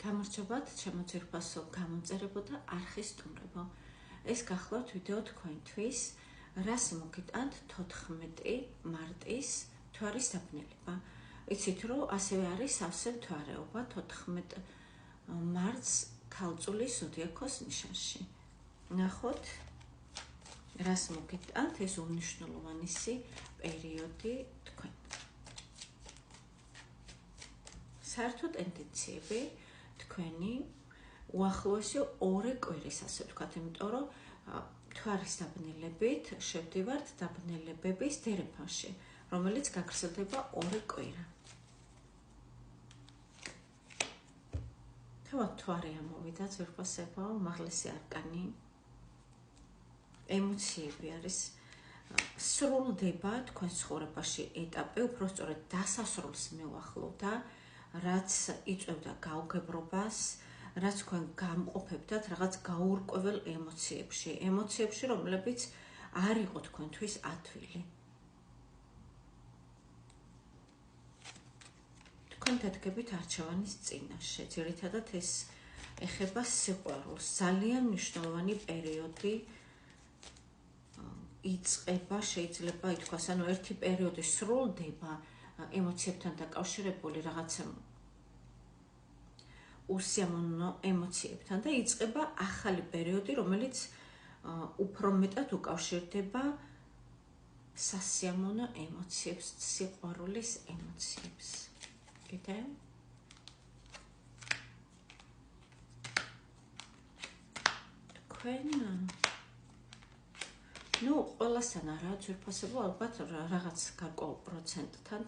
გამარჯობათ, ჩემო ძვირფასო გამომწერებო და არხის სტუმრებო. ეს გახლავთ ვიდეო თქვენთვის, რას მოგიტანთ 14 მარტის მთვარის დაბნელება. იცით, რომ ასევე არის სავსე მთვარეობა 14 მარტს ქალწულის ზოდიაქოს ნიშანში. ნახოთ, რას მოგიტანთ ეს უმნიშვნელოვანესი პერიოდი თქვენ. საერთო ტენდენციები თქვენი უახლოესი 2 კვირის, ასე ვთქვათ, იმიტომ რომ მთვარის დაბნელებით შევდივართ დაბნელებების დერეფანში, რომელიც გაგრძელდება 2 კვირა. თავად მთვარე ამოვიდა ძვირფასებო, უმაღლესი არკანი. ემოციები არის, სრულდება თქვენ ცხოვრებაში ეტაპი, უბრალოდ დასასრულს მეუახლოვდა, რაც იწვევდა გაუგებრობას, რაც თქვენ გამყოფებდათ რაღაც გაურკვეველ ემოციებში, რომლებიც არ იყო თქვენთვის ადვილი. თქვენ დადგებით არჩევანის წინაშე, ძირითადად ეს ეხება სიყვარულს. ძალიან მნიშვნელოვანი პერიოდი იწყება, შეიძლება ითქვას, ანუ ერთი პერიოდი სრულდება ემოციებთან დაკავშირებული რაღაცა უსიამოვნო ემოციებთან და იწყება ახალი პერიოდი, რომელიც უფრო მეტად უკავშირდება სასიამოვნო ემოციებს, სიყვარულის ემოციებს. გეტყვით? თქვენ ყველასთან არა, ძვირფასებო, ალბათ რაღაც გარკვეულ პროცენტთან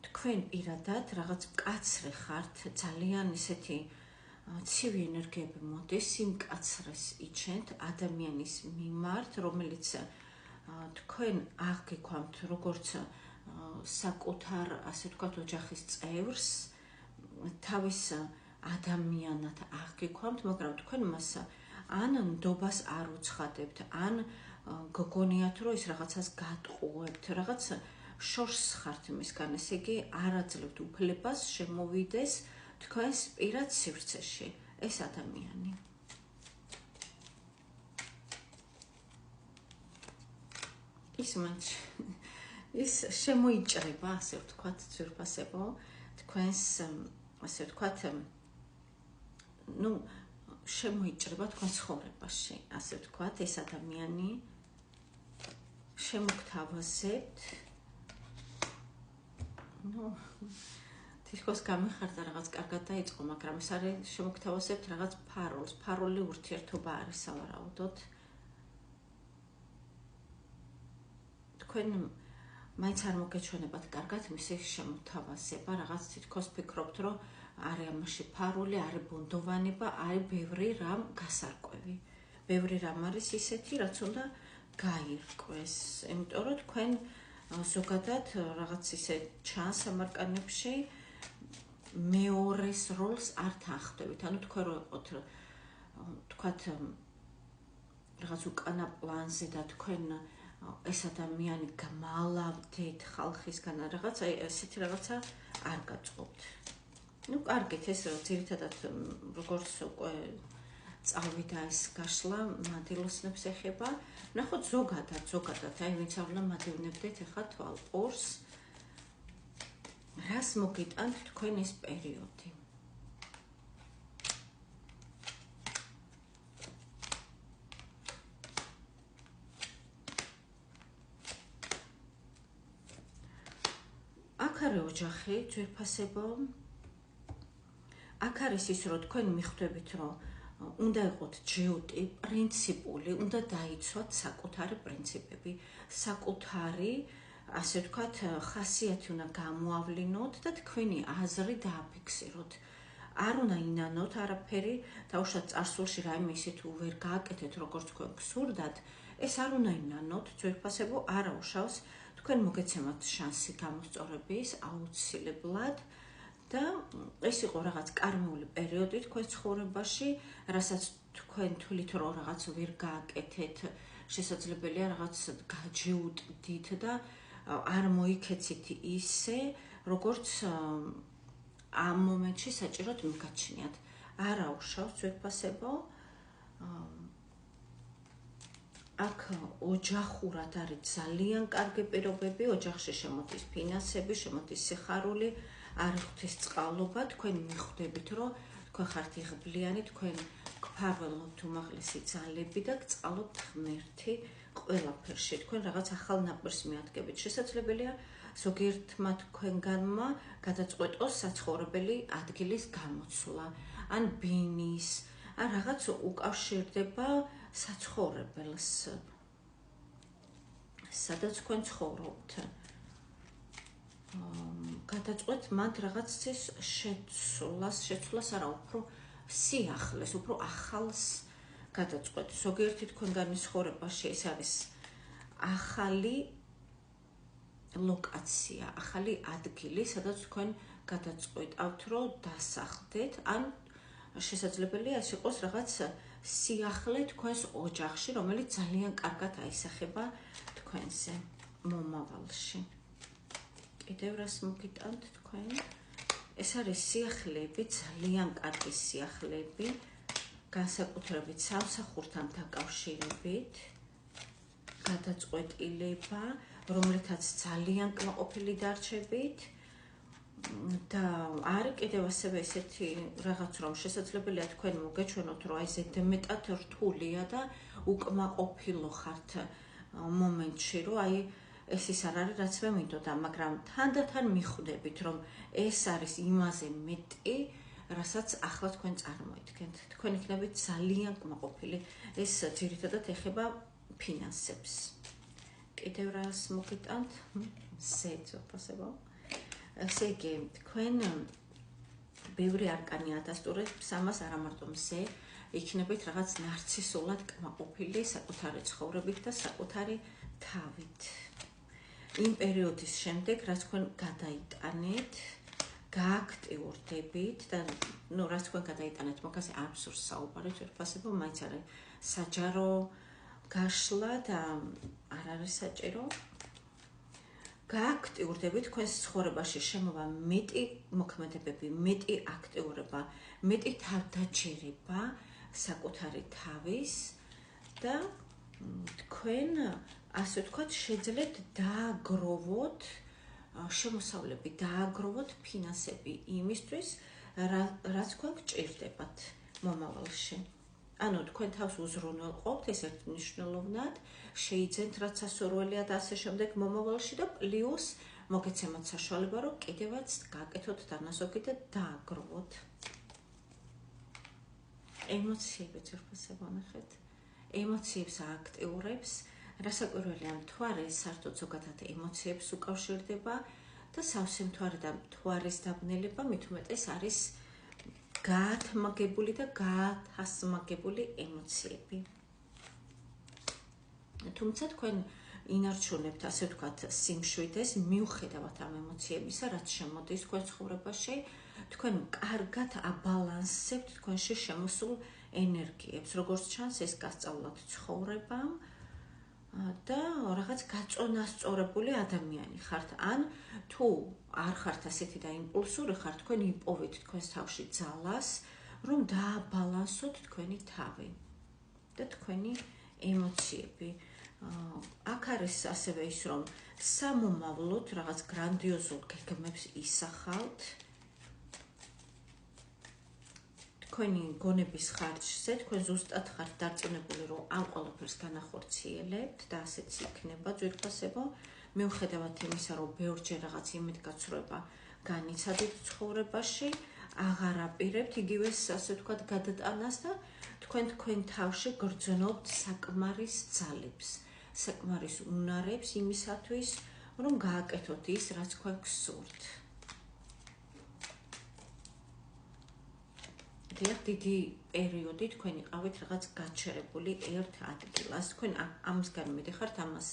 თქვენ პირადად რაღაც მკაცრი ხართ, ძალიან ისეთი ცივი ენერგიები მოდის, იმ მკაცრეს იჩენთ ადამიანის მიმართ, რომელიც თქვენ აღგიქვამთ როგორც საკუთარ, ასე ვთქვათ, ოჯახის წევრს, თავის ადამიანად აღგიქვამთ, მაგრამ თქვენ მას ან ნდობას არ უცხადებთ, ან გგონიათ, რომ ის რაღაცას გატყუებთ, რაღაც შორს ხართ იმისგან, ესე იგი არ აძლევთ უფლებას შემოვიდეს თქვენს პირად სივრცეში ეს ადამიანი. ის შემოიჭრება, ასე ვთქვათ, ძვირფასებო, თქვენს, ასე ვთქვათ, შემოიჭრება თქვენ ცხოვრებაში, ასე ვთქვათ, ეს ადამიანი შემოგთავაზებთ, თითქოს გამიხარდა რაღაც კარგად დაიწყო, მაგრამ ეს არის შემოგთავაზებთ რაღაც ფაროლს, ფარული ურთიერთობა არის სავარაუდოდ. თქვენ მაინც არ მოგეჩვენებათ კარგად მისი შემოთავაზება, რაღაც თითქოს ფიქრობთ, რომ არის ამაში ფარული, არის ბუნდოვანება, არის ბევრი რამ გასარკვევი. ბევრი რამ არის ისეთი, რაც უნდა გაირკვეს. იმიტომ რომ თქვენ ზოგადად რაღაც ისე ჩანს ამარკანებში მეორეს როლს არ თანხმდებით. ანუ თქვენ რო იყოთ, თქვათ, რაღაც უკანა პლანზე და თქვენ ეს ადამიანი გმალავდეთ ხალხისგან, რაღაცა ესეთი რაღაცა არ გაწყობთ. კარგით, ეს ძირითადად როგორც უკვე წავიდა ეს გაშლა, მანდილოსნებს ეხება. ნახოთ ზოგადად, აი ვინც არ უნდა მადევნებდეთ ახლა თვალყურს. რას მოგიტანთ თქვენ ეს პერიოდი? აქ არის ოჯახი, ძვირფასებო. აქ არის ის, რომ თქვენ მიხვდებით, რომ უნდა იყოთ ჯიუტი, პრინციპული, უნდა დაიცვათ საკუთარი პრინციპები, საკუთარი, ასე ვთქვათ, ხასიათი უნდა გამოავლინოთ და თქვენი აზრი დააფიქსიროთ. არ უნდა ინანოთ არაფერი, დაუშვათ წარსულში რაიმე ისეთ ვერ გააკეთეთ, როგორც თქვენ გსურდათ, ეს არ უნდა ინანოთ, ძვირფასებო, არა უშავს, თქვენ მოგეცემათ შანსი გამოსწორების აუცილებლად. და ეს იყო რაღაც კარმული პერიოდი თქვენ ცხოვრებაში, რასაც თქვენ თვლით, რომ რაღაც ვერ გააკეთეთ, შესაძლებელია რაღაც გაჯიუტდით და არ მოიქეცით ისე, როგორც ამ მომენტში საჭიროდ მიგაჩნიათ. არა უშავს ძვირფასებო. აქ ოჯახურად არის ძალიან კარგი პირობები, ოჯახში შემოდის ფინანსები, შემოდის სიხარული, არის ღვთისწყალობა, თქვენ მიხვდებით, რომ თქვენ ხართ იღბლიანი, თქვენ გფარველობთ უმაღლესი ძალები და გწყალობთ ღმერთი ყველაფერში. თქვენ რაღაც ახალ ნაპირს მიადგებით. შესაძლებელია ზოგიერთმა თქვენგანმა გადაწყვეტოს საცხოვრებელი ადგილის გამოცვლა, ან ბინის, ან რაღაც უკავშირდება საცხოვრებელს, სადაც თქვენ ცხოვრობთ. გადაწყვეტ მათ რაღაცის შეცვლას არა, უფრო სიახლეს, უფრო ახალს გადაწყვეტ. ზოგიერთი თქვენგანის ცხოვრებაში ეს არის ახალი ლოკაცია, ახალი ადგილი, სადაც თქვენ გადაწყვეტავთ, რომ დასახლდეთ, ან შესაძლებელია ეს იყოს რაღაც სიახლე თქვენს ოჯახში, რომელიც ძალიან კარგად აისახება თქვენზე მომავალში. კიდევ რას მოგიტანთ თქვენ? ეს არის სიახლეები, ძალიან კარგი სიახლეები, განსაკუთრებით სამსახურთან დაკავშირებით, გადაწყვეტილება, რომლითაც ძალიან კმაყოფილი დარჩებით და არის კიდევ ასევე ესეთი რაღაც, რომ შესაძლებელია თქვენ მოგეჩვენოთ, რომ აი ზედმეტად რთულია და უკმაყოფილო ხართ მომენტში, რომ აი ეს ის არ არის, რაც მე მინდოდა, მაგრამ თანდათან მიხვდებით, რომ ეს არის იმაზე მეტი, რასაც ახლა თქვენ წარმოიდგენთ. თქვენ იქნებით ძალიან კმაყოფილი. ეს ძირითადად ეხება ფინანსებს. კიდევ რას მოგიტანთ? ზეცოფასებო. ესე იგი, თქვენ ბევრი არკანი ადასტურებს ამას, არა მარტო მზე, იქნებით რაღაც ნარცისულად კმაყოფილი საკუთარი ცხოვრებით და საკუთარი თავით. იმ პერიოდის შემდეგ, რაც თქვენ გადაიტანეთ, გააქტიურდებით და რაც თქვენ გადაიტანეთ, მაგაზე არ მსურს საუბარი, ძვირფასებო, მაინც არის საჯარო გაშლა და არ არის საჭირო. გააქტიურდებით, თქვენს ცხოვრებაში შემოვა მეტი მოქმედებები, მეტი აქტიურება, მეტი თავდაჯერება საკუთარი თავის და თქვენ, ასე ვთქვათ, შეძლებთ დააგროვოთ შემოსავლები, დააგროვოთ ფინანსები იმისთვის, რაც თქვენ გჭირდებათ მომავალში. ანუ თქვენ თავს უზრუნველყოფთ, ეს ერთმნიშვნელოვნად, შეიძენთ რაც სასურველია და ასე შემდეგ მომავალში და პლუს მოგეცემათ საშუალება, რომ კიდევაც გაკეთოთ დანაზოგი და დააგროვოთ. ემოციები ძირფასებო ნახეთ. ემოციებს ააქტიურებს, რასაკვირველია, მთვარე საერთოდ ზოგადად ემოციებს უკავშირდება და სავსე მთვარე და მთვარის დაბნელება მით უმეტეს არის გაათმაგებული და გაათასმაგებული ემოციები. თუმცა თქვენ ინარჩუნებთ, ასე ვთქვათ, სიმშვიდეს, მიუხედავად ამ ემოციებისა, რაც შემოდის თქვენ ცხოვრებაში, თქვენ კარგად აბალანსებთ თქვენში შემოსულ ენერგიებს, როგორც ჩანს, ეს გასწავლათ ცხოვრებამ და რაღაც გაწონასწორებული ადამიანი ხართ, ან თუ არ ხართ ასეთი და იმპულსური ხართ, თქვენ იპოვეთ თქვენს თავში ძალას, რომ დააბალანსოთ თქვენი თავი და თქვენი ემოციები. აქ არის ასევე ის, რომ სამომავლოდ რაღაც გრანდიოზულ გეგმებს ისახავთ, თქვენი გონების ხარჯზე, თქვენ ზუსტად ხართ დარწმუნებული, რომ ამ ყველაფერს განახორციელებთ და ასეც იქნება ძვირფასებო, მიუხედავად იმისა, რომ ბევრჯერ რაღაც იმედგაცრუება განიცადეთ ცხოვრებაში, აღარ აპირებთ იგივეს, ასე ვთქვათ, გადატანას და თქვენ თავში გრძნობთ საკმარის ძალებს, საკმარის უნარებს იმისათვის, რომ გააკეთოთ ის, რაც თქვენ გსურთ. დიდი პერიოდი თქვენ იყავით რაღაც გაჩერებული ერთ ადგილას, თქვენ ამისგან მიდიხართ, ამას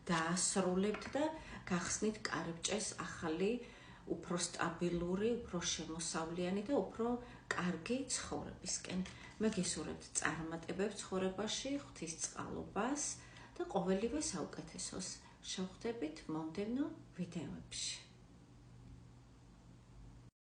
დაასრულებთ და გახსნით კარიბჭეს ახალი, უფრო სტაბილური, უფრო შემოსავლიანი და უფრო კარგი ცხოვრებისკენ. მე გისურვებთ წარმატებებს ცხოვრებაში, ღვთისწყალობას და ყოველივე საუკეთესოს. შევხვდებით მომდევნო ვიდეოებში.